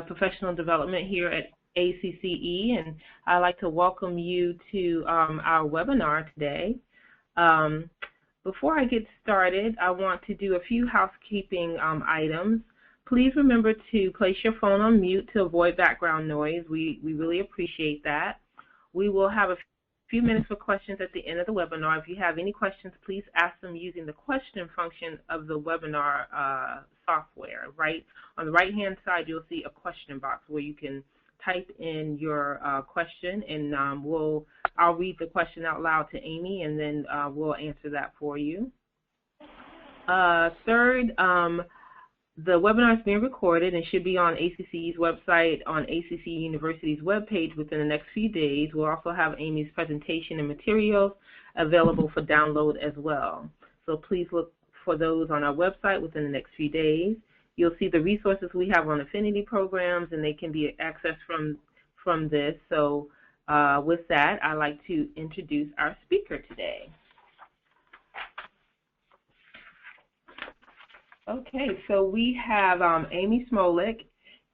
Professional Development here at ACCE, and I'd like to welcome you to our webinar today. Before I get started, I want to do a few housekeeping items. Please remember to place your phone on mute to avoid background noise. We really appreciate that. We will have a few minutes for questions at the end of the webinar. If you have any questions, please ask them using the question function of the webinar software. Right on the right-hand side, you'll see a question box where you can type in your question, and I'll read the question out loud to Amy, and then we'll answer that for you. Third, the webinar is being recorded and should be on ACCE's website, on ACC University's webpage within the next few days. We'll also have Amy's presentation and materials available for download as well. So please look for those on our website within the next few days. You'll see the resources we have on affinity programs, and they can be accessed from this. So with that, I'd like to introduce our speaker today. Okay, so we have Amy Smolik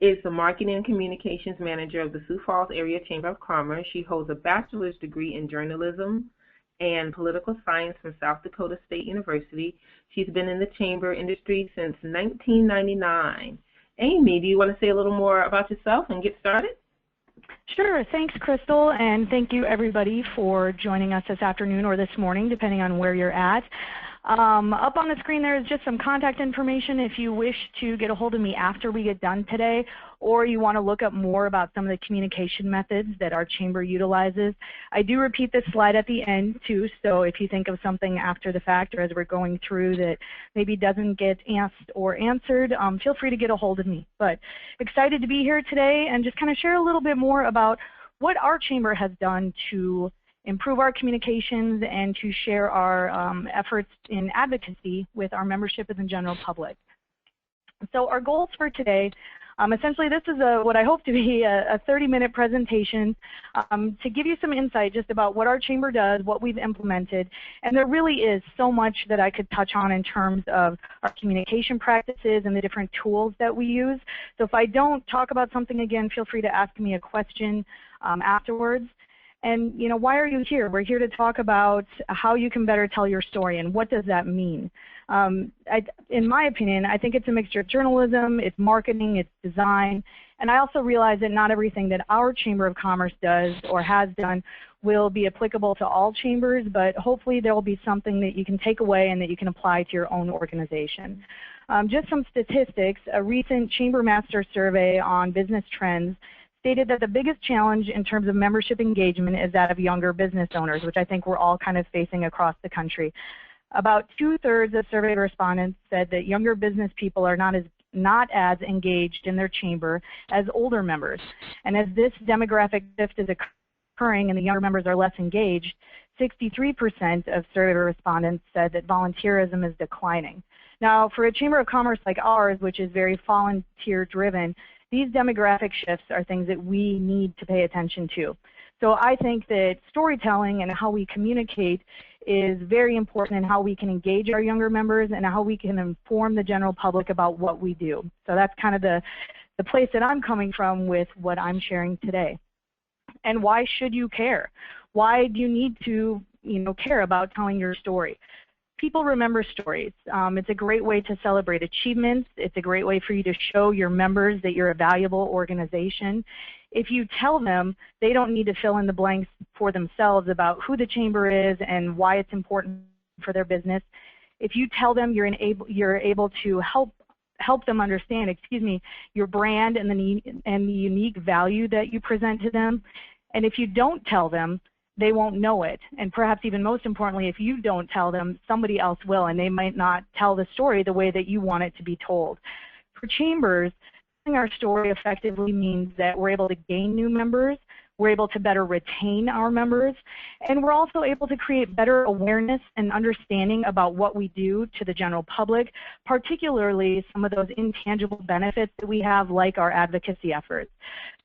is the Marketing and Communications Manager of the Sioux Falls Area Chamber of Commerce. She holds a bachelor's degree in journalism and political science from South Dakota State University. She's been in the chamber industry since 1999. Amy, do you want to say a little more about yourself and get started? Sure. Thanks, Crystal, and thank you, everybody, for joining us this afternoon or this morning, depending on where you're at. Up on the screen there is just some contact information if you wish to get a hold of me after we get done today, or you want to look up more about some of the communication methods that our chamber utilizes. I do repeat this slide at the end too, so if you think of something after the fact or as we're going through that maybe doesn't get asked or answered, feel free to get a hold of me. But excited to be here today and just kind of share a little bit more about what our chamber has done to improve our communications and to share our efforts in advocacy with our membership and the general public. So our goals for today, essentially this is what I hope to be a 30-minute presentation to give you some insight just about what our chamber does, what we've implemented, and there really is so much that I could touch on in terms of our communication practices and the different tools that we use. So if I don't talk about something again, feel free to ask me a question afterwards. And, you know, why are you here? We're here to talk about how you can better tell your story and what does that mean. In my opinion, I think it's a mixture of journalism, it's marketing, it's design, and I also realize that not everything that our Chamber of Commerce does or has done will be applicable to all chambers, but hopefully there will be something that you can take away and that you can apply to your own organization. Just some statistics, a recent Chamber Master survey on business trends stated that the biggest challenge in terms of membership engagement is that of younger business owners, which I think we're all kind of facing across the country. About 2/3 of survey respondents said that younger business people are not as engaged in their chamber as older members. And as this demographic shift is occurring and the younger members are less engaged, 63% of survey respondents said that volunteerism is declining. Now, for a Chamber of Commerce like ours, which is very volunteer-driven, these demographic shifts are things that we need to pay attention to. So I think that storytelling and how we communicate is very important in how we can engage our younger members and how we can inform the general public about what we do. So that's kind of the place that I'm coming from with what I'm sharing today. And why should you care? Why do you need to, care about telling your story? People remember stories. It's a great way to celebrate achievements. It's a great way for you to show your members that you're a valuable organization. If you tell them, they don't need to fill in the blanks for themselves about who the chamber is and why it's important for their business. If you tell them, you're able to help them understand, your brand and the unique value that you present to them. And if you don't tell them, they won't know it. And perhaps even most importantly, if you don't tell them, somebody else will, and they might not tell the story the way that you want it to be told. For chambers, telling our story effectively means that we're able to gain new members, we're able to better retain our members, and we're also able to create better awareness and understanding about what we do to the general public, particularly some of those intangible benefits that we have, like our advocacy efforts.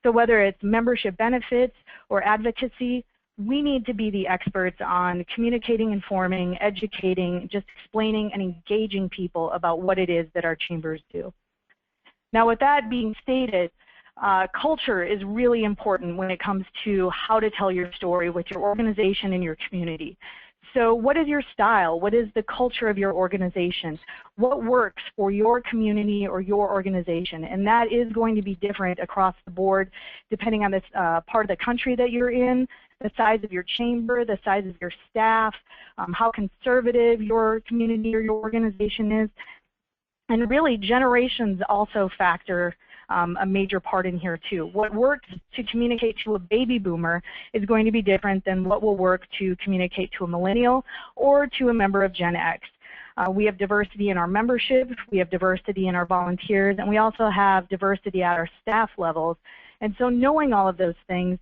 So whether it's membership benefits or advocacy, we need to be the experts on communicating, informing, educating, just explaining and engaging people about what it is that our chambers do. Now, with that being stated, culture is really important when it comes to how to tell your story with your organization and your community. So what is your style? What is the culture of your organization? What works for your community or your organization? And that is going to be different across the board depending on this part of the country that you're in, the size of your chamber, the size of your staff, how conservative your community or your organization is. And really, generations also factor a major part in here too. What works to communicate to a baby boomer is going to be different than what will work to communicate to a millennial or to a member of Gen X. We have diversity in our membership, we have diversity in our volunteers, and we also have diversity at our staff levels. And so knowing all of those things,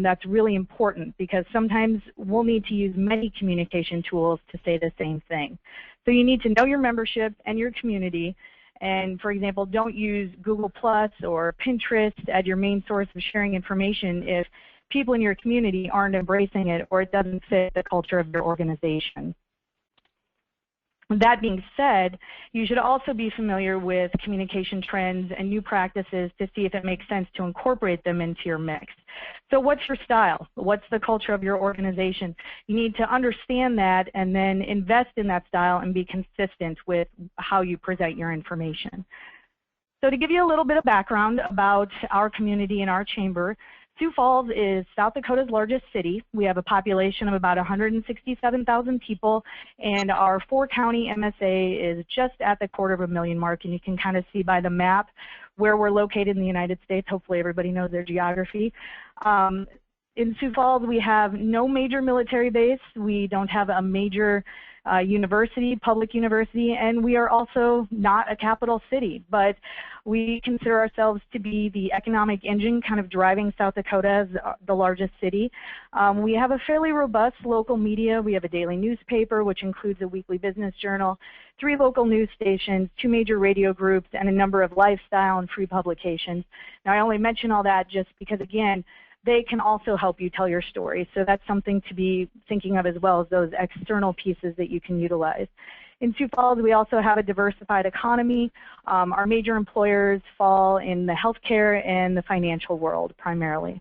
that's really important because sometimes we'll need to use many communication tools to say the same thing. So you need to know your membership and your community. And for example, don't use Google Plus or Pinterest as your main source of sharing information if people in your community aren't embracing it or it doesn't fit the culture of your organization. That being said, you should also be familiar with communication trends and new practices to see if it makes sense to incorporate them into your mix. So what's your style? What's the culture of your organization? You need to understand that and then invest in that style and be consistent with how you present your information. So to give you a little bit of background about our community and our chamber, Sioux Falls is South Dakota's largest city. We have a population of about 167,000 people, and our 4-county MSA is just at the 250,000 mark, and you can kind of see by the map where we're located in the United States. Hopefully everybody knows their geography. In Sioux Falls, we have no major military base. We don't have a major university, public university, and we are also not a capital city, but we consider ourselves to be the economic engine kind of driving South Dakota as the largest city. We have a fairly robust local media. We have a daily newspaper, which includes a weekly business journal, 3 local news stations, 2 major radio groups, and a number of lifestyle and free publications. Now, I only mention all that just because, again, they can also help you tell your story. So that's something to be thinking of as well as those external pieces that you can utilize. In Sioux Falls, we also have a diversified economy. Our major employers fall in the healthcare and the financial world primarily.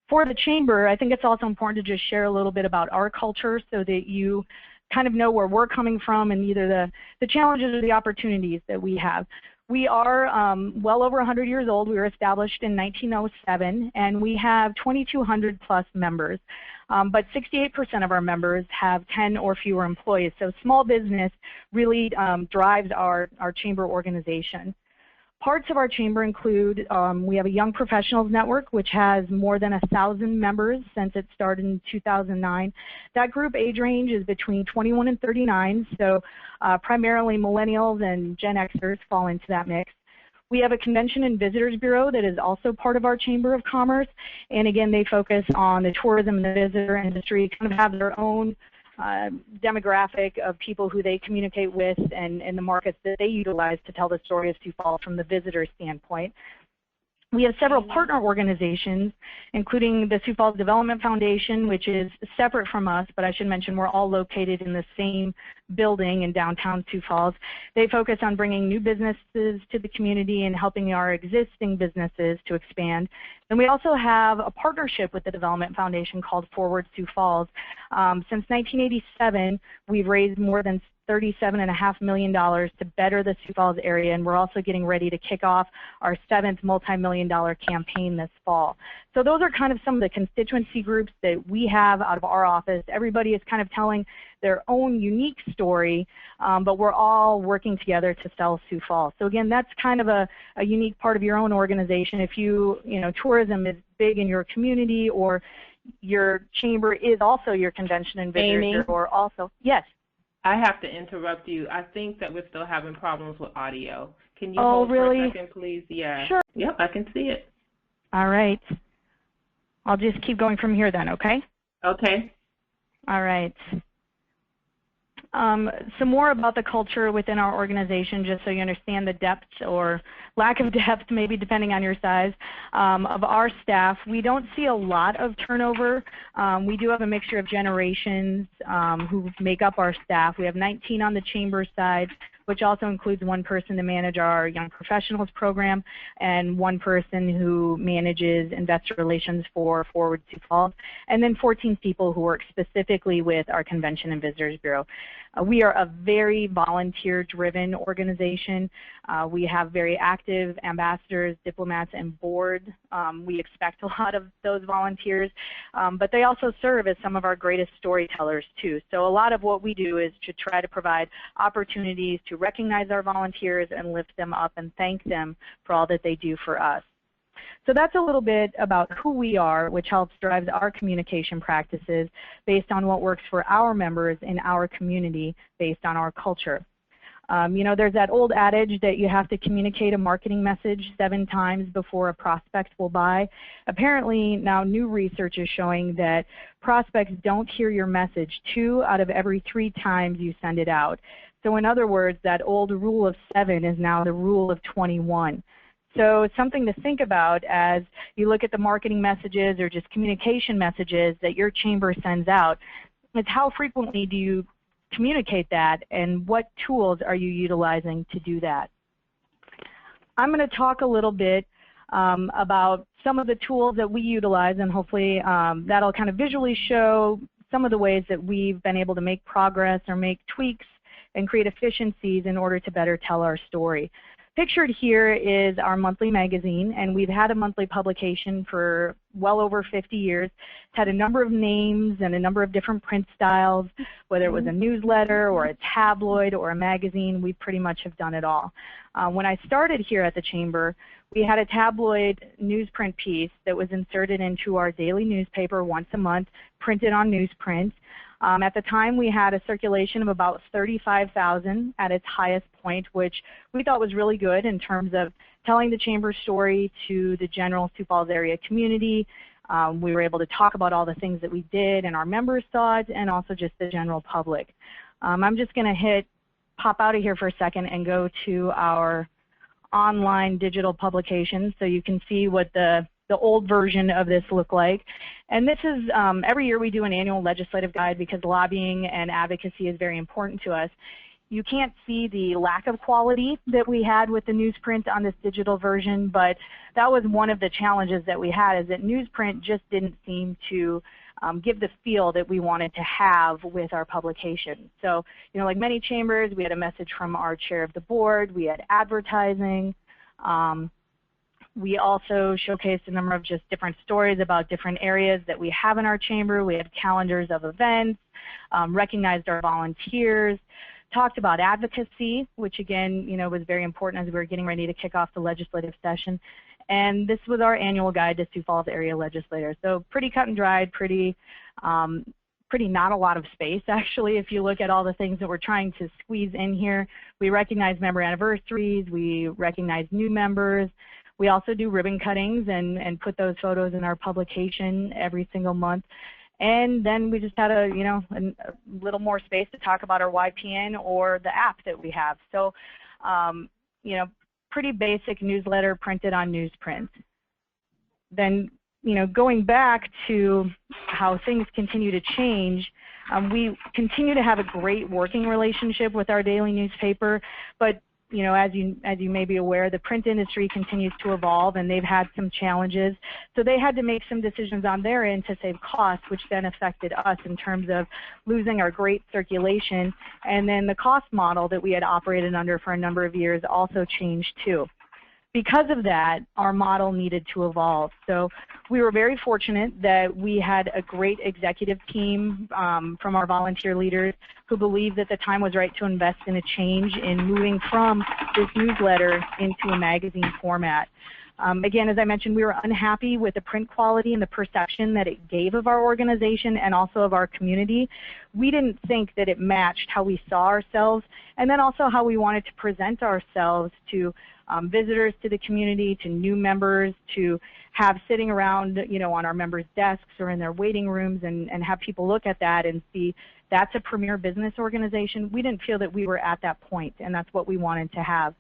For the chamber, I think it's also important to just share a little bit about our culture so that you kind of know where we're coming from and either the challenges or the opportunities that we have. We are well over 100 years old. We were established in 1907, and we have 2,200 plus members. But 68% of our members have 10 or fewer employees. So small business really drives our chamber organization. Parts of our chamber include, we have a Young Professionals Network, which has more than 1,000 members since it started in 2009. That group age range is between 21 and 39, so primarily millennials and Gen Xers fall into that mix. We have a Convention and Visitors Bureau that is also part of our Chamber of Commerce, and again, they focus on the tourism and the visitor industry, kind of have their own demographic of people who they communicate with and the markets that they utilize to tell the story of Sioux Falls from the visitor standpoint. We have several partner organizations, including the Sioux Falls Development Foundation, which is separate from us, but I should mention we're all located in the same building in downtown Sioux Falls. They focus on bringing new businesses to the community and helping our existing businesses to expand. And we also have a partnership with the Development Foundation called Forward Sioux Falls. Since 1987, we've raised more than $37.5 million to better the Sioux Falls area, and we're also getting ready to kick off our 7th multi-million-dollar campaign this fall. So those are kind of some of the constituency groups that we have out of our office. Everybody is kind of telling their own unique story, but we're all working together to sell Sioux Falls. So again, that's kind of a unique part of your own organization. If you know, tourism is big in your community, or your chamber is also your convention and visitors, or also, yes. I have to interrupt you. I think that we're still having problems with audio. Can you hold for a second, please? Yeah. Sure. Yep, I can see it. All right. I'll just keep going from here then, okay? Okay. All right. Some more about the culture within our organization, just so you understand the depth or lack of depth, maybe depending on your size, of our staff. We don't see a lot of turnover. We do have a mixture of generations who make up our staff. We have 19 on the chamber side. which also includes one person to manage our Young Professionals program and one person who manages investor relations for Forward Sioux Falls, and then 14 people who work specifically with our Convention and Visitors Bureau. We are a very volunteer-driven organization. We have very active ambassadors, diplomats, and board. We expect a lot of those volunteers, but they also serve as some of our greatest storytellers too. So a lot of what we do is to try to provide opportunities to recognize our volunteers and lift them up and thank them for all that they do for us. So that's a little bit about who we are, which helps drive our communication practices based on what works for our members in our community based on our culture. You know, there's that old adage that you have to communicate a marketing message 7 times before a prospect will buy. Apparently now new research is showing that prospects don't hear your message 2 out of every 3 times you send it out. So in other words, that old rule of 7 is now the rule of 21. So it's something to think about as you look at the marketing messages or just communication messages that your chamber sends out. It's how frequently do you communicate that, and what tools are you utilizing to do that? I'm going to talk a little bit about some of the tools that we utilize, and hopefully that'll kind of visually show some of the ways that we've been able to make progress or make tweaks and create efficiencies in order to better tell our story. Pictured here is our monthly magazine, and we've had a monthly publication for well over 50 years. It's had a number of names and a number of different print styles, whether it was a newsletter or a tabloid or a magazine. We pretty much have done it all. When I started here at the Chamber, we had a tabloid newsprint piece that was inserted into our daily newspaper once a month, printed on newsprint. At the time, we had a circulation of about 35,000 at its highest point, which we thought was really good in terms of telling the Chamber's story to the general Sioux Falls area community. We were able to talk about all the things that we did and our members thought, and also just the general public. I'm just going to pop out of here for a second and go to our online digital publications so you can see what the old version of this look like. And this is, every year we do an annual legislative guide because lobbying and advocacy is very important to us. You can't see the lack of quality that we had with the newsprint on this digital version, but that was one of the challenges that we had, is that newsprint just didn't seem to give the feel that we wanted to have with our publication. So, you know, like many chambers, we had a message from our chair of the board, we had advertising. We also showcased a number of just different stories about different areas that we have in our chamber. We had calendars of events, recognized our volunteers, talked about advocacy, which again, you know, was very important as we were getting ready to kick off the legislative session. And this was our annual guide to Sioux Falls area legislators. So pretty cut and dried, pretty not a lot of space actually if you look at all the things that we're trying to squeeze in here. We recognize member anniversaries, we recognize new members. We also do ribbon cuttings and put those photos in our publication every single month. And then we just had a little more space to talk about our YPN or the app that we have. So, you know, pretty basic newsletter printed on newsprint. Then, you know, going back to how things continue to change, we continue to have a great working relationship with our daily newspaper, but you know, as you may be aware, the print industry continues to evolve, and they've had some challenges. So they had to make some decisions on their end to save costs, which then affected us in terms of losing our great circulation. And then the cost model that we had operated under for a number of years also changed too. Because of that, our model needed to evolve. So we were very fortunate that we had a great executive team from our volunteer leaders who believed that the time was right to invest in a change in moving from this newsletter into a magazine format. Again, as I mentioned, we were unhappy with the print quality and the perception that it gave of our organization and also of our community. We didn't think that it matched how we saw ourselves, and then also how we wanted to present ourselves to visitors to the community, to new members, to have sitting around, you know, on our members' desks or in their waiting rooms and have people look at that and see that's a premier business organization. We didn't feel that we were at that point, and that's what we wanted to have.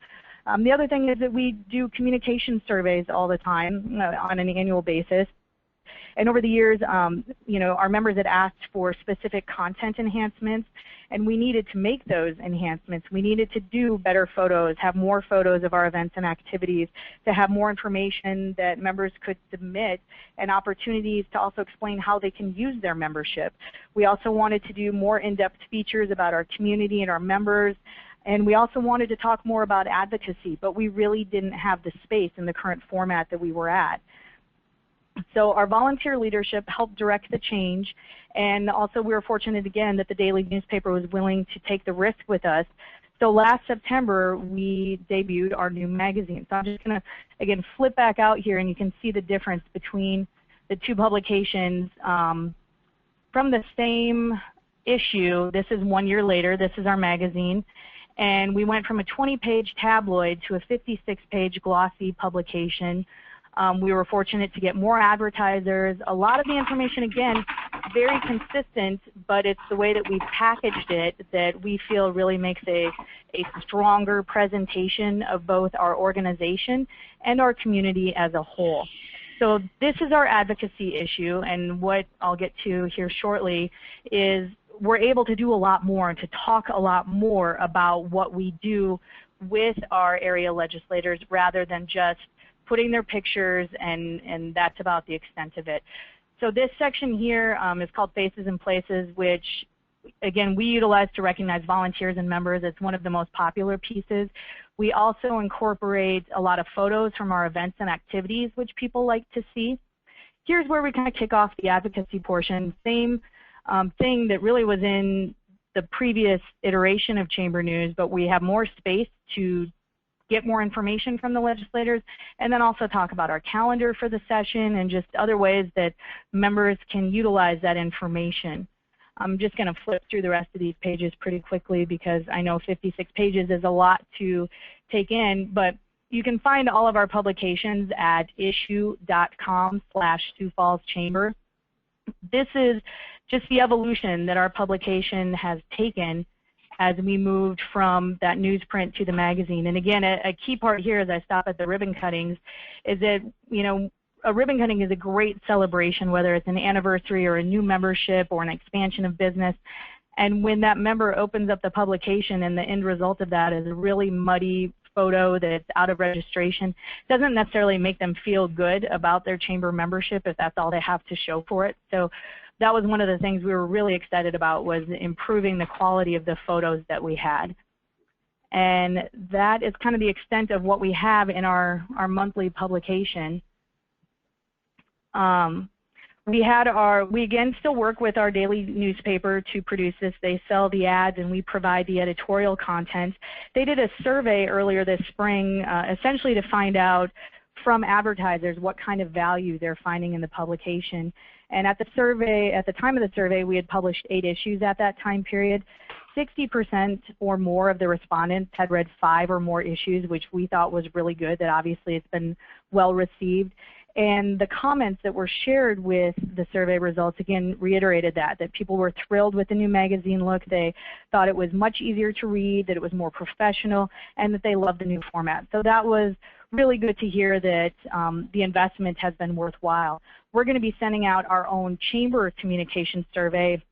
The other thing is that we do communication surveys all the time on an annual basis. And over the years, you know, our members had asked for specific content enhancements, and we needed to make those enhancements. We needed to do better photos, have more photos of our events and activities, to have more information that members could submit, and opportunities to also explain how they can use their membership. We also wanted to do more in-depth features about our community and our members, and we also wanted to talk more about advocacy, but we really didn't have the space in the current format that we were at. So our volunteer leadership helped direct the change, and also we were fortunate again that the daily newspaper was willing to take the risk with us. So last September we debuted our new magazine. So I'm just going to again flip back out here, and you can see the difference between the two publications from the same issue. This is 1 year later. This is our magazine. And we went from a 20-page tabloid to a 56-page glossy publication. We were fortunate to get more advertisers. A lot of the information, again, very consistent, but it's the way that we packaged it that we feel really makes a stronger presentation of both our organization and our community as a whole. So this is our advocacy issue, and what I'll get to here shortly is we're able to do a lot more and to talk a lot more about what we do with our area legislators rather than just putting their pictures, and that's about the extent of it. So this section here is called Faces and Places, which again we utilize to recognize volunteers and members. It's one of the most popular pieces. We also incorporate a lot of photos from our events and activities, which people like to see. Here's where we kind of kick off the advocacy portion. Same thing that really was in the previous iteration of Chamber News, but we have more space to get more information from the legislators, and then also talk about our calendar for the session and just other ways that members can utilize that information. I'm just going to flip through the rest of these pages pretty quickly because I know 56 pages is a lot to take in, but you can find all of our publications at issue.com/Sioux Falls Chamber. This is just the evolution that our publication has taken as we moved from that newsprint to the magazine. And again, a key part here as I stop at the ribbon cuttings is that, you know, a ribbon cutting is a great celebration, whether it's an anniversary or a new membership or an expansion of business. And when that member opens up the publication and the end result of that is a really muddy photo that's out of registration, it doesn't necessarily make them feel good about their chamber membership if that's all they have to show for it. So that was one of the things we were really excited about, was improving the quality of the photos that we had. And that is kind of the extent of what we have in our monthly publication. We again still work with our daily newspaper to produce this. They sell the ads and we provide the editorial content. They did a survey earlier this spring essentially to find out from advertisers what kind of value they're finding in the publication. And at the time of the survey, we had published 8 issues at that time period. 60% or more of the respondents had read 5 or more issues, which we thought was really good, that obviously it's been well received. And the comments that were shared with the survey results, again, reiterated that people were thrilled with the new magazine look. They thought it was much easier to read, that it was more professional, and that they loved the new format. So that was really good to hear that the investment has been worthwhile. We're going to be sending out our own chamber communication survey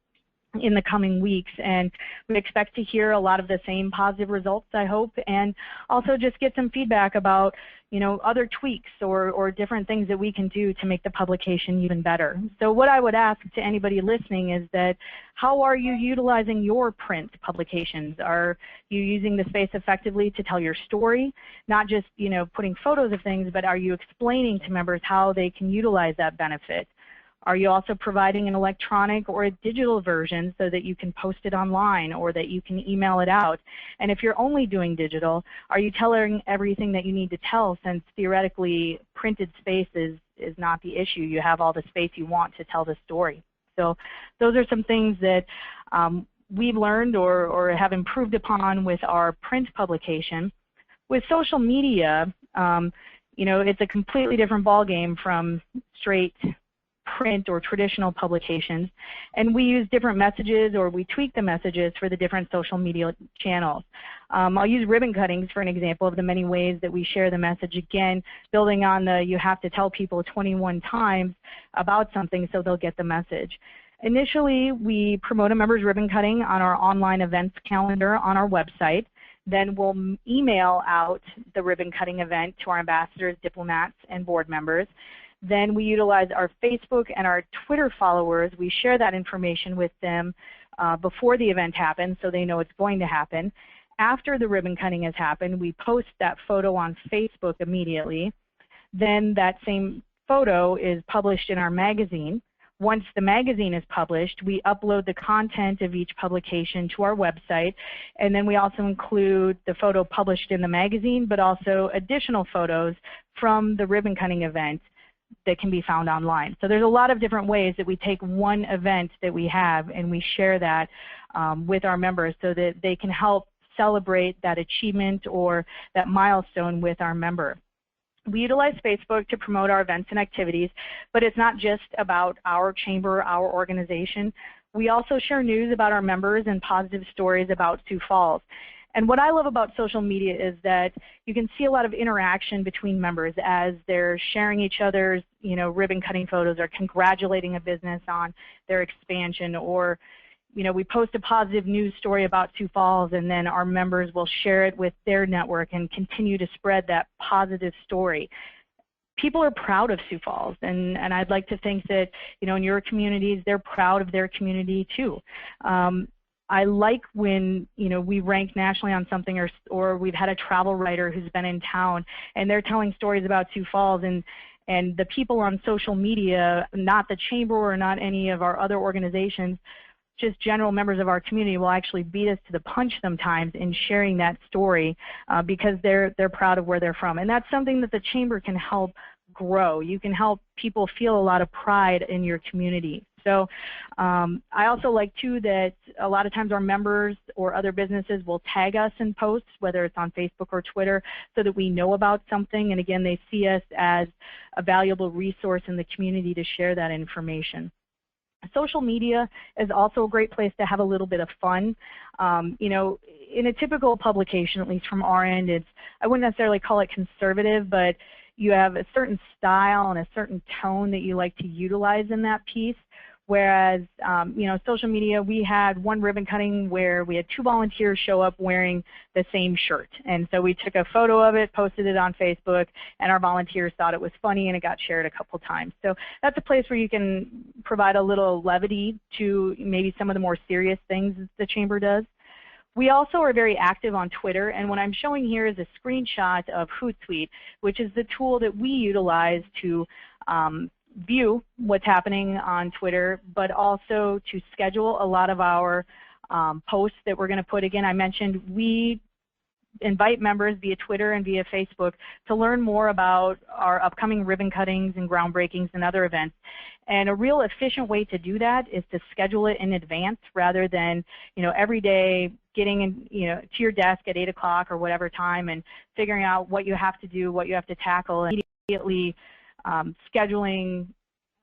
in the coming weeks, and we expect to hear a lot of the same positive results, I hope, and also just get some feedback about, you know, other tweaks or different things that we can do to make the publication even better. So what I would ask to anybody listening is that, how are you utilizing your print publications? Are you using the space effectively to tell your story? Not just, you know, putting photos of things, but are you explaining to members how they can utilize that benefit? Are you also providing an electronic or a digital version so that you can post it online or that you can email it out? And if you're only doing digital, are you telling everything that you need to tell, since theoretically printed space is not the issue? You have all the space you want to tell the story. So those are some things that we've learned or have improved upon with our print publication. With social media, you know, it's a completely different ballgame from straight print or traditional publications, and we use different messages, or we tweak the messages for the different social media channels. I'll use ribbon cuttings for an example of the many ways that we share the message, again, building on the you have to tell people 21 times about something so they'll get the message. Initially, we promote a member's ribbon cutting on our online events calendar on our website. Then we'll email out the ribbon cutting event to our ambassadors, diplomats, and board members. Then we utilize our Facebook and our Twitter followers. We share that information with them before the event happens so they know it's going to happen. After the ribbon cutting has happened, we post that photo on Facebook immediately. Then that same photo is published in our magazine. Once the magazine is published, we upload the content of each publication to our website, and then we also include the photo published in the magazine, but also additional photos from the ribbon cutting event that can be found online. So there's a lot of different ways that we take one event that we have and we share that with our members so that they can help celebrate that achievement or that milestone with our member. We utilize Facebook to promote our events and activities, but it's not just about our chamber, our organization. We also share news about our members and positive stories about Sioux Falls. And what I love about social media is that you can see a lot of interaction between members as they're sharing each other's, ribbon cutting photos, or congratulating a business on their expansion, or we post a positive news story about Sioux Falls, and then our members will share it with their network and continue to spread that positive story. People are proud of Sioux Falls, and I'd like to think that, in your communities, they're proud of their community too. I like when, we rank nationally on something, or we've had a travel writer who's been in town, and they're telling stories about Sioux Falls, and the people on social media, not the chamber or not any of our other organizations, just general members of our community will actually beat us to the punch sometimes in sharing that story because they're proud of where they're from. And that's something that the chamber can help grow. You can help people feel a lot of pride in your community. So I also like too that a lot of times our members or other businesses will tag us in posts, whether it's on Facebook or Twitter, so that we know about something, and again, they see us as a valuable resource in the community to share that information. Social media is also a great place to have a little bit of fun. In a typical publication, at least from our end, I wouldn't necessarily call it conservative, but you have a certain style and a certain tone that you like to utilize in that piece. Whereas, social media, we had one ribbon cutting where we had 2 volunteers show up wearing the same shirt. And so we took a photo of it, posted it on Facebook, and our volunteers thought it was funny, and it got shared a couple times. So that's a place where you can provide a little levity to maybe some of the more serious things the chamber does. We also are very active on Twitter, and what I'm showing here is a screenshot of Hootsuite, which is the tool that we utilize to view what's happening on Twitter, but also to schedule a lot of our posts that we're going to put. Again, I mentioned we invite members via Twitter and via Facebook to learn more about our upcoming ribbon cuttings and groundbreakings and other events. And a real efficient way to do that is to schedule it in advance rather than, every day getting to your desk at 8 o'clock or whatever time and figuring out what you have to do, what you have to tackle, and immediately scheduling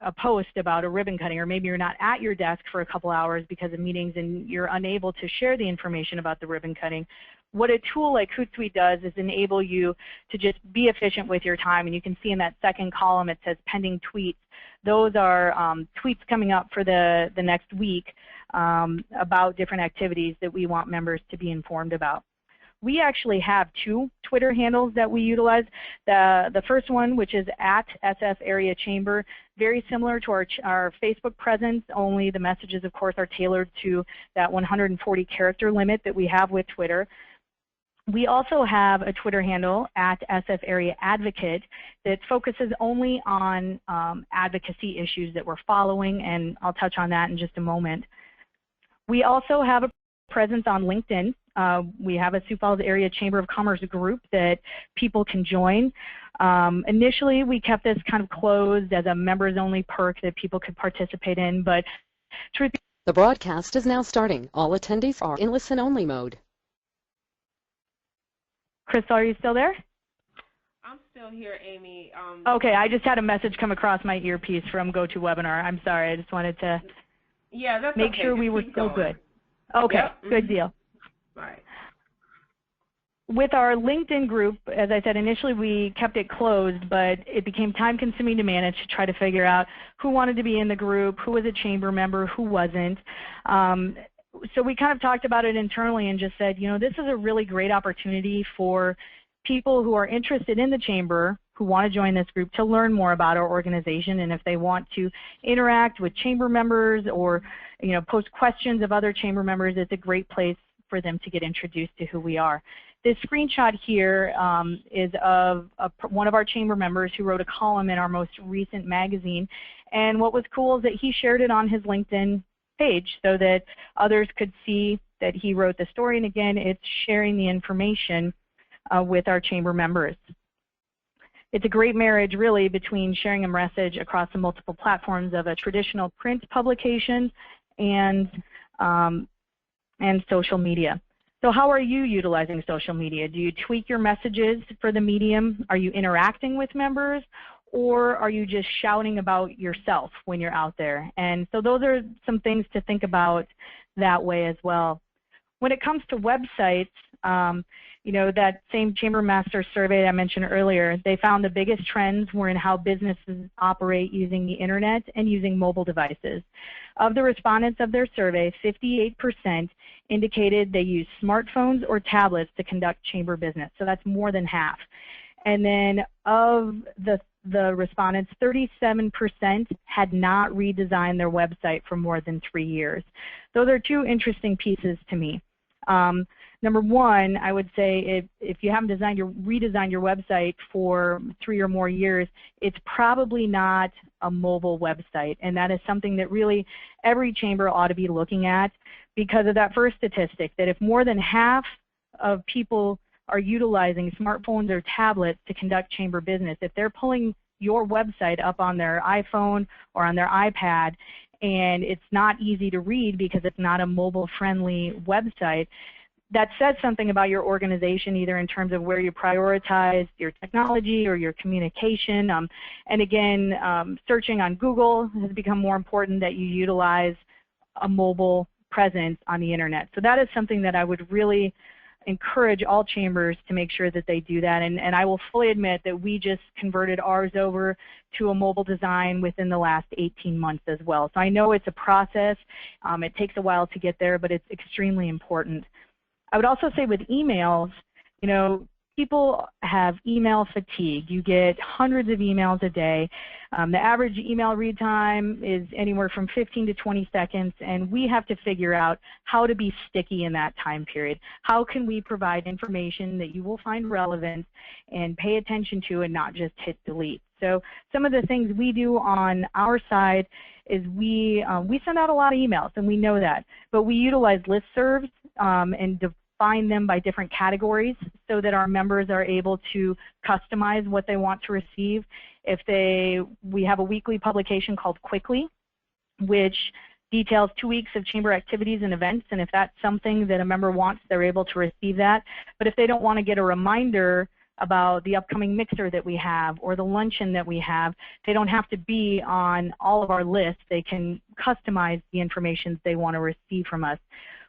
a post about a ribbon cutting, or maybe you're not at your desk for a couple hours because of meetings and you're unable to share the information about the ribbon cutting. What a tool like Hootsuite does is enable you to just be efficient with your time, and you can see in that second column it says pending tweets. Those are tweets coming up for the next week about different activities that we want members to be informed about. We actually have 2 Twitter handles that we utilize. The first one, which is at SF Area Chamber, very similar to our Facebook presence, only the messages, of course, are tailored to that 140 character limit that we have with Twitter. We also have a Twitter handle at SF Area Advocate that focuses only on advocacy issues that we're following, and I'll touch on that in just a moment. We also have a presence on LinkedIn. We have a Sioux Falls Area Chamber of Commerce group that people can join. Initially, we kept this kind of closed as a members-only perk that people could participate in, but truth be— The broadcast is now starting. All attendees are in listen-only mode. Crystal, are you still there? I'm still here, Amy. Okay, I just had a message come across my earpiece from GoToWebinar. I'm sorry. I just wanted to make sure we were still good. Okay, yep. Good deal. Right. With our LinkedIn group, as I said, initially we kept it closed, but it became time-consuming to manage to try to figure out who wanted to be in the group, who was a chamber member, who wasn't. So we kind of talked about it internally and just said, this is a really great opportunity for people who are interested in the chamber, who want to join this group, to learn more about our organization. And if they want to interact with chamber members or post questions of other chamber members, it's a great place for them to get introduced to who we are. This screenshot here is of one of our chamber members who wrote a column in our most recent magazine. And what was cool is that he shared it on his LinkedIn page so that others could see that he wrote the story. And again, it's sharing the information with our chamber members. It's a great marriage, really, between sharing a message across the multiple platforms of a traditional print publication and social media. So how are you utilizing social media? Do you tweak your messages for the medium? Are you interacting with members? Or are you just shouting about yourself when you're out there? And so those are some things to think about that way as well. When it comes to websites, that same Chamber Master survey I mentioned earlier, they found the biggest trends were in how businesses operate using the internet and using mobile devices. Of the respondents of their survey, 58% indicated they use smartphones or tablets to conduct chamber business. So that's more than half. And then of the respondents, 37% had not redesigned their website for more than 3 years. Those are two interesting pieces to me. Number one, I would say if you haven't redesigned your website for 3 or more years, it's probably not a mobile website. And that is something that really every chamber ought to be looking at because of that first statistic, that if more than half of people are utilizing smartphones or tablets to conduct chamber business, if they're pulling your website up on their iPhone or on their iPad and it's not easy to read because it's not a mobile-friendly website, that says something about your organization, either in terms of where you prioritize your technology or your communication. And again, searching on Google has become more important, that you utilize a mobile presence on the internet. So that is something that I would really encourage all chambers to make sure that they do that. And I will fully admit that we just converted ours over to a mobile design within the last 18 months as well. So I know it's a process. It takes a while to get there, but it's extremely important. I would also say with emails, people have email fatigue. You get hundreds of emails a day. The average email read time is anywhere from 15 to 20 seconds, and we have to figure out how to be sticky in that time period. How can we provide information that you will find relevant and pay attention to and not just hit delete? So some of the things we do on our side is we send out a lot of emails, and we know that, but we utilize listservs and define them by different categories so that our members are able to customize what they want to receive. We have a weekly publication called Quickly, which details 2 weeks of chamber activities and events, and if that's something that a member wants, they're able to receive that. But if they don't want to get a reminder about the upcoming mixer that we have or the luncheon that we have, they don't have to be on all of our lists. They can customize the information they want to receive from us.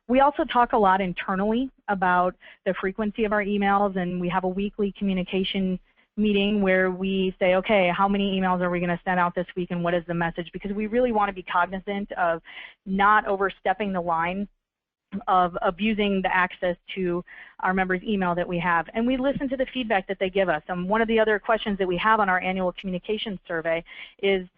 We also talk a lot internally about the frequency of our emails, and we have a weekly communication meeting where we say, okay, how many emails are we going to send out this week and what is the message? Because we really want to be cognizant of not overstepping the line of abusing the access to our members' email that we have. And we listen to the feedback that they give us. One of the other questions that we have on our annual communication survey is,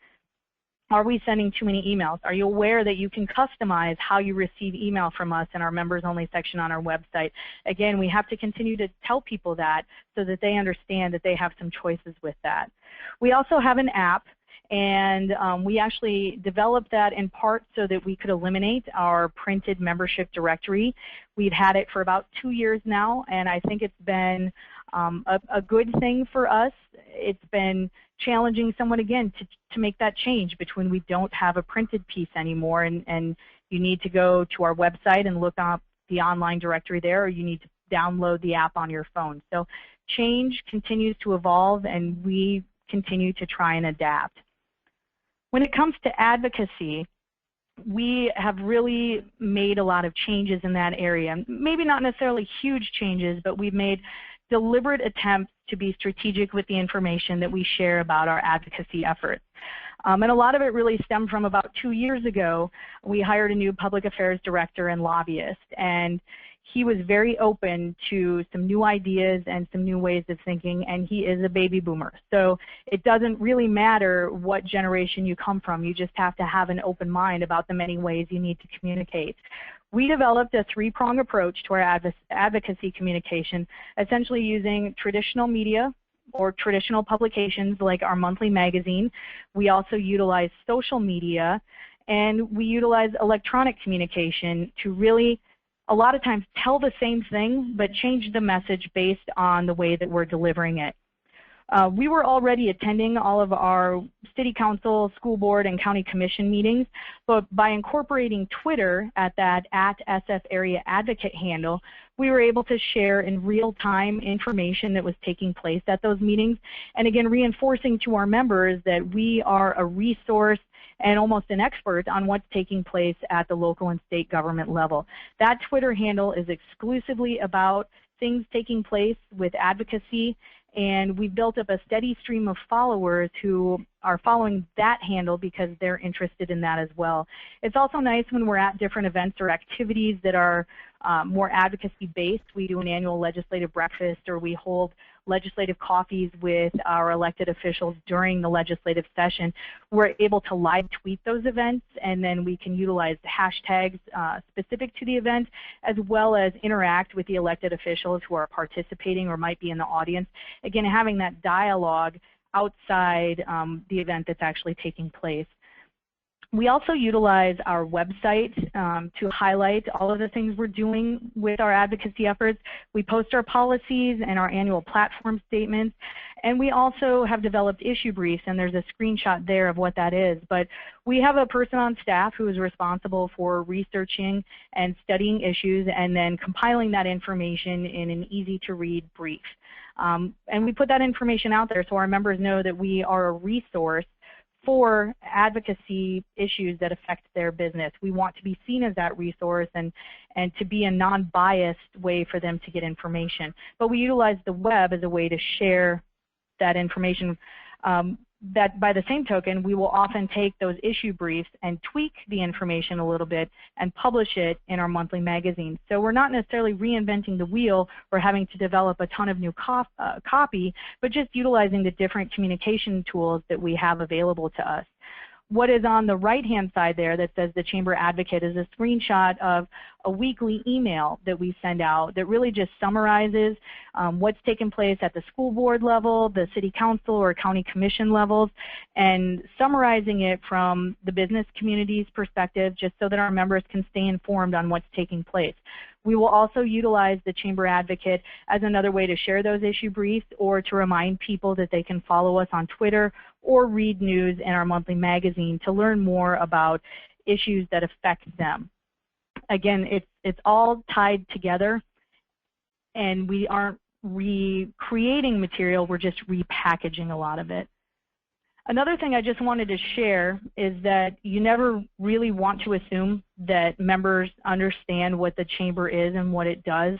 are we sending too many emails? Are you aware that you can customize how you receive email from us in our members only section on our website? Again, we have to continue to tell people that so that they understand that they have some choices with that. We also have an app, and we actually developed that in part so that we could eliminate our printed membership directory. We've had it for about 2 years now, and I think it's been a good thing for us. It's been challenging somewhat, again, to make that change between we don't have a printed piece anymore and you need to go to our website and look up the online directory there, or you need to download the app on your phone. So change continues to evolve, and we continue to try and adapt. When it comes to advocacy, we have really made a lot of changes in that area. Maybe not necessarily huge changes, but we've made deliberate attempts to be strategic with the information that we share about our advocacy efforts. And a lot of it really stemmed from about 2 years ago. We hired a new public affairs director and lobbyist, and he was very open to some new ideas and some new ways of thinking, and he is a baby boomer. So it doesn't really matter what generation you come from. You just have to have an open mind about the many ways you need to communicate. We developed a three-pronged approach to our advocacy communication, essentially using traditional media or traditional publications like our monthly magazine. We also utilize social media, and we utilize electronic communication to really a lot of times tell the same thing, but change the message based on the way that we're delivering it. We were already attending all of our city council, school board, and county commission meetings, but by incorporating Twitter at that @SF Area Advocate handle, we were able to share in real time information that was taking place at those meetings, and again reinforcing to our members that we are a resource and almost an expert on what's taking place at the local and state government level. That Twitter handle is exclusively about things taking place with advocacy, and we've built up a steady stream of followers who are following that handle because they're interested in that as well. It's also nice when we're at different events or activities that are more advocacy based. We do an annual legislative breakfast, or we hold legislative coffees with our elected officials during the legislative session. We're able to live tweet those events, and then we can utilize hashtags specific to the event, as well as interact with the elected officials who are participating or might be in the audience. Again, having that dialogue outside the event that's actually taking place. We also utilize our website to highlight all of the things we're doing with our advocacy efforts. We post our policies and our annual platform statements, and we also have developed issue briefs, and there's a screenshot there of what that is. But we have a person on staff who is responsible for researching and studying issues and then compiling that information in an easy-to-read brief. And we put that information out there so our members know that we are a resource for advocacy issues that affect their business. We want to be seen as that resource and to be a non-biased way for them to get information. But we utilize the web as a way to share that information. That by the same token, we will often take those issue briefs and tweak the information a little bit and publish it in our monthly magazine. So we're not necessarily reinventing the wheel or having to develop a ton of new copy, but just utilizing the different communication tools that we have available to us. What is on the right-hand side there that says the Chamber Advocate is a screenshot of a weekly email that we send out that really just summarizes what's taken place at the school board level, the city council or county commission levels, and summarizing it from the business community's perspective just so that our members can stay informed on what's taking place. We will also utilize the Chamber Advocate as another way to share those issue briefs or to remind people that they can follow us on Twitter or read news in our monthly magazine to learn more about issues that affect them. Again, it's all tied together, and we aren't recreating material, we're just repackaging a lot of it. Another thing I just wanted to share is that you never really want to assume that members understand what the Chamber is and what it does.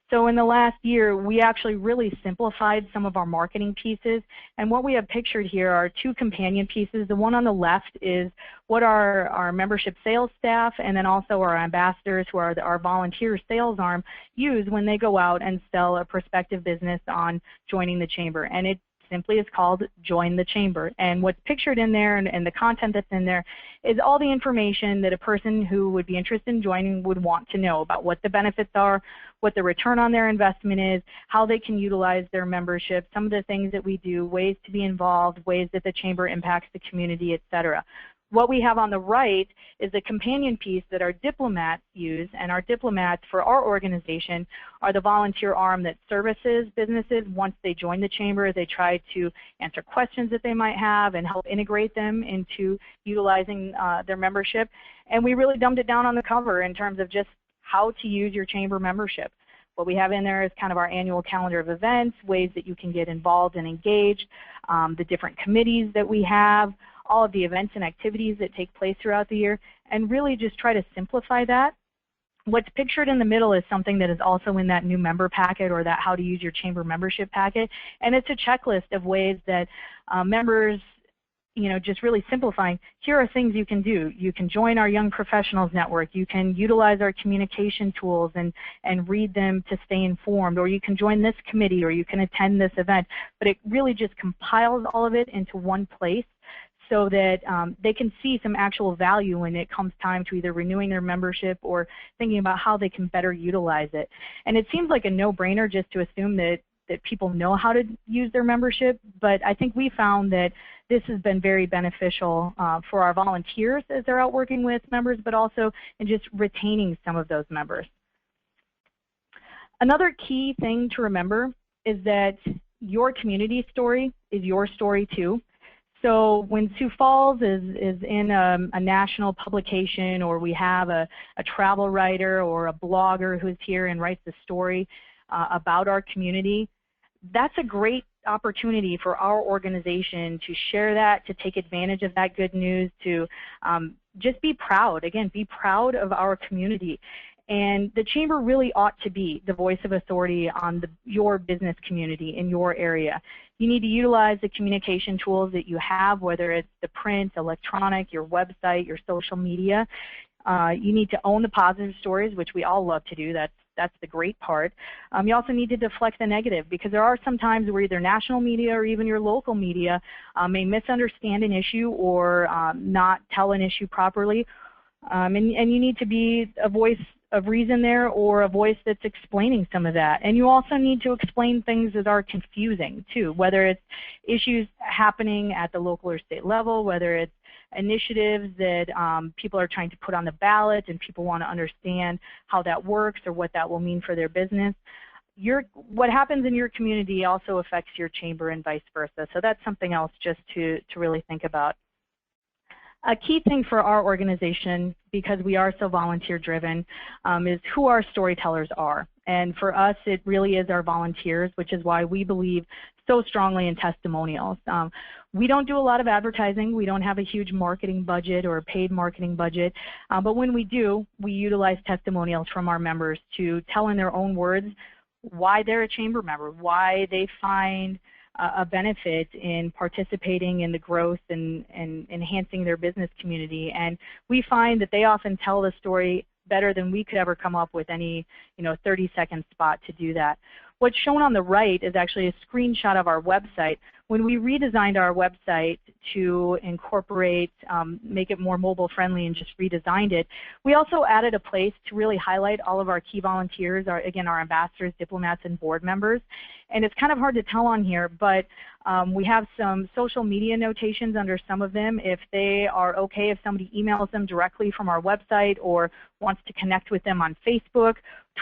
So in the last year, we actually really simplified some of our marketing pieces, and what we have pictured here are two companion pieces. The one on the left is what our membership sales staff and then also our ambassadors, who are our volunteer sales arm, use when they go out and sell a prospective business on joining the Chamber. And it simply is called Join the Chamber. And what's pictured in there and the content that's in there is all the information that a person who would be interested in joining would want to know about what the benefits are, what the return on their investment is, how they can utilize their membership, some of the things that we do, ways to be involved, ways that the Chamber impacts the community, etc. What we have on the right is the companion piece that our diplomats use, and our diplomats for our organization are the volunteer arm that services businesses. Once they join the Chamber, they try to answer questions that they might have and help integrate them into utilizing their membership. And we really dumbed it down on the cover in terms of just how to use your Chamber membership. What we have in there is kind of our annual calendar of events, ways that you can get involved and engaged, the different committees that we have, all of the events and activities that take place throughout the year, and really just try to simplify that. What's pictured in the middle is something that is also in that new member packet or that how to use your chamber membership packet, and it's a checklist of ways that members, just really simplifying, here are things you can do. You can join our Young Professionals Network. You can utilize our communication tools and read them to stay informed, or you can join this committee, or you can attend this event. But it really just compiles all of it into one place so that they can see some actual value when it comes time to either renewing their membership or thinking about how they can better utilize it. And it seems like a no-brainer just to assume that people know how to use their membership, but I think we found that this has been very beneficial for our volunteers as they're out working with members, but also in just retaining some of those members. Another key thing to remember is that your community story is your story too. So when Sioux Falls is in a national publication, or we have a travel writer or a blogger who's here and writes a story about our community, that's a great opportunity for our organization to share that, to take advantage of that good news, to just be proud. Again, be proud of our community. And the Chamber really ought to be the voice of authority on your business community in your area. You need to utilize the communication tools that you have, whether it's the print, electronic, your website, your social media. You need to own the positive stories, which we all love to do. That's the great part. You also need to deflect the negative, because there are some times where either national media or even your local media may misunderstand an issue or not tell an issue properly. And you need to be a voice of reason there, or a voice that's explaining some of that. And you also need to explain things that are confusing too, whether it's issues happening at the local or state level, whether it's initiatives that people are trying to put on the ballot and people want to understand how that works or what that will mean for their business. What happens in your community also affects your chamber and vice versa. So that's something else just to really think about. A key thing for our organization, because we are so volunteer driven, is who our storytellers are. And for us, it really is our volunteers, which is why we believe so strongly in testimonials. We don't do a lot of advertising. We don't have a huge marketing budget or a paid marketing budget. But when we do, we utilize testimonials from our members to tell in their own words why they're a chamber member, why they find a benefit in participating in the growth and enhancing their business community. And we find that they often tell the story better than we could ever come up with any 30-second spot to do that. What's shown on the right is actually a screenshot of our website. When we redesigned our website to incorporate, make it more mobile friendly and just redesigned it, we also added a place to really highlight all of our key volunteers, again, our ambassadors, diplomats, and board members. And it's kind of hard to tell on here, but we have some social media notations under some of them. If they are okay, if somebody emails them directly from our website or wants to connect with them on Facebook,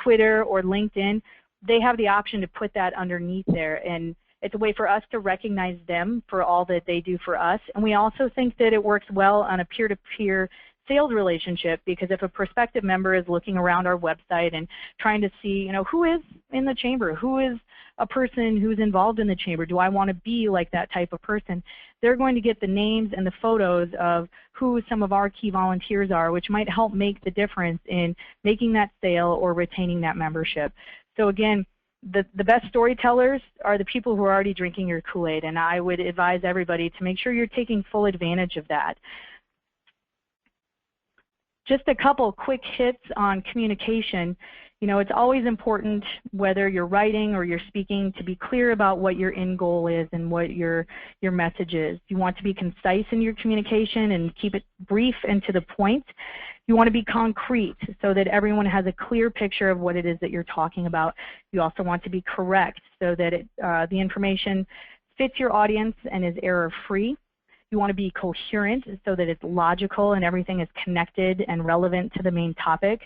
Twitter, or LinkedIn, they have the option to put that underneath there. And it's a way for us to recognize them for all that they do for us. And we also think that it works well on a peer-to-peer sales relationship, because if a prospective member is looking around our website and trying to see, who is in the chamber, who is a person who's involved in the chamber, do I want to be like that type of person, they're going to get the names and the photos of who some of our key volunteers are, which might help make the difference in making that sale or retaining that membership. So again, the best storytellers are the people who are already drinking your Kool-Aid, and I would advise everybody to make sure you're taking full advantage of that. Just a couple quick hits on communication. It's always important, whether you're writing or you're speaking, to be clear about what your end goal is and what your message is. You want to be concise in your communication and keep it brief and to the point. You want to be concrete so that everyone has a clear picture of what it is that you're talking about. You also want to be correct so that the information fits your audience and is error-free. You want to be coherent so that it's logical and everything is connected and relevant to the main topic.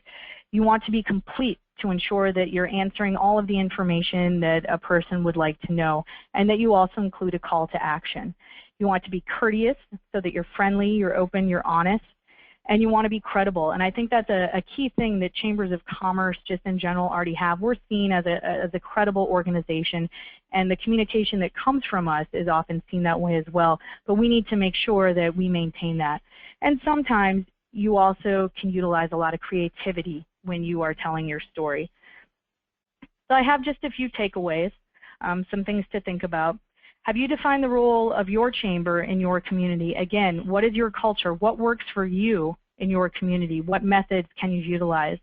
You want to be complete to ensure that you're answering all of the information that a person would like to know, and that you also include a call to action. You want to be courteous so that you're friendly, you're open, you're honest. and you want to be credible. And I think that's a key thing that chambers of commerce just in general already have. We're seen as a credible organization, and the communication that comes from us is often seen that way as well. But we need to make sure that we maintain that. And sometimes you also can utilize a lot of creativity when you are telling your story. So I have just a few takeaways, some things to think about. Have you defined the role of your chamber in your community? Again, what is your culture? What works for you in your community? What methods can you utilize?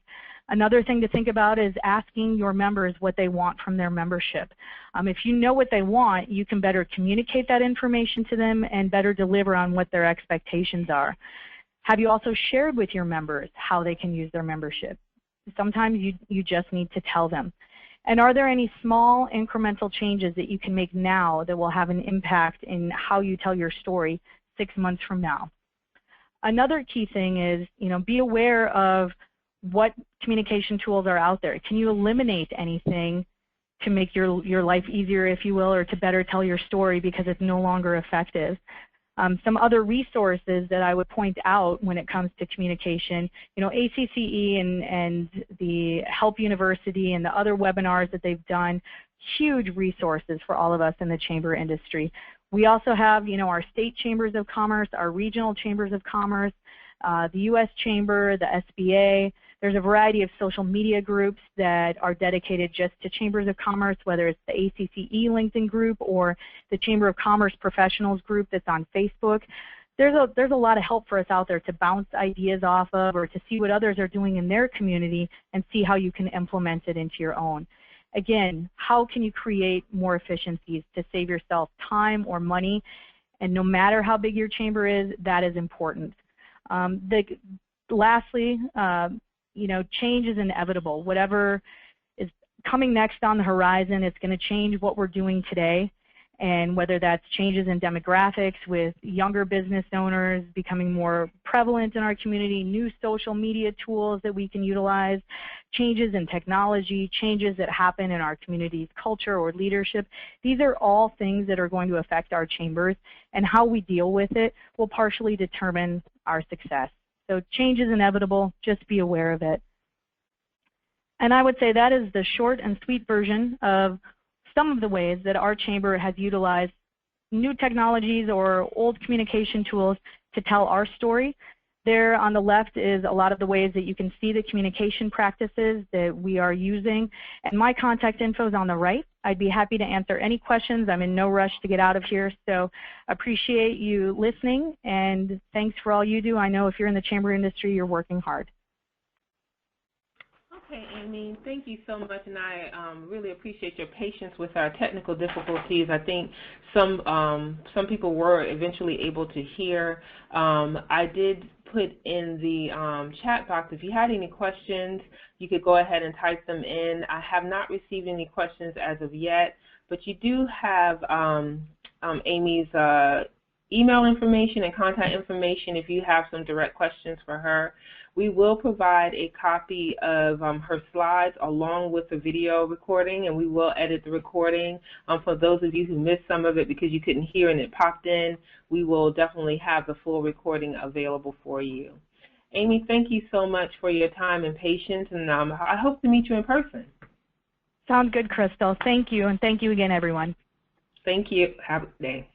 Another thing to think about is asking your members what they want from their membership. If you know what they want, you can better communicate that information to them and better deliver on what their expectations are. Have you also shared with your members how they can use their membership? Sometimes you just need to tell them. And are there any small incremental changes that you can make now that will have an impact in how you tell your story 6 months from now? Another key thing is, be aware of what communication tools are out there. Can you eliminate anything to make your life easier, if you will, or to better tell your story because it's no longer effective? Some other resources that I would point out when it comes to communication, ACCE and the Help University and the other webinars that they've done, huge resources for all of us in the chamber industry. We also have, our state chambers of commerce, our regional chambers of commerce, the U.S. Chamber, the SBA. There's a variety of social media groups that are dedicated just to chambers of commerce, whether it's the ACCE LinkedIn group or the Chamber of Commerce Professionals group that's on Facebook. There's a lot of help for us out there to bounce ideas off of or to see what others are doing in their community and see how you can implement it into your own. Again, how can you create more efficiencies to save yourself time or money? And no matter how big your chamber is, that is important. Lastly, change is inevitable. Whatever is coming next on the horizon, it's going to change what we're doing today. And whether that's changes in demographics with younger business owners becoming more prevalent in our community, new social media tools that we can utilize, changes in technology, changes that happen in our community's culture or leadership, these are all things that are going to affect our chambers, and how we deal with it will partially determine our success. So change is inevitable, just be aware of it. And I would say that is the short and sweet version of some of the ways that our chamber has utilized new technologies or old communication tools to tell our story. There on the left is a lot of the ways that you can see the communication practices that we are using. And my contact info is on the right. I'd be happy to answer any questions. I'm in no rush to get out of here. So appreciate you listening, and thanks for all you do. I know if you're in the chamber industry, you're working hard. Okay, Amy, thank you so much, and I really appreciate your patience with our technical difficulties. I think some people were eventually able to hear. I did put in the chat box, if you had any questions, you could go ahead and type them in. I have not received any questions as of yet, but you do have Amy's email information and contact information if you have some direct questions for her. We will provide a copy of her slides along with the video recording, and we will edit the recording. For those of you who missed some of it because you couldn't hear and it popped in, we will definitely have the full recording available for you. Amy, thank you so much for your time and patience, and I hope to meet you in person. Sounds good, Crystal. Thank you, and thank you again, everyone. Thank you. Have a good day.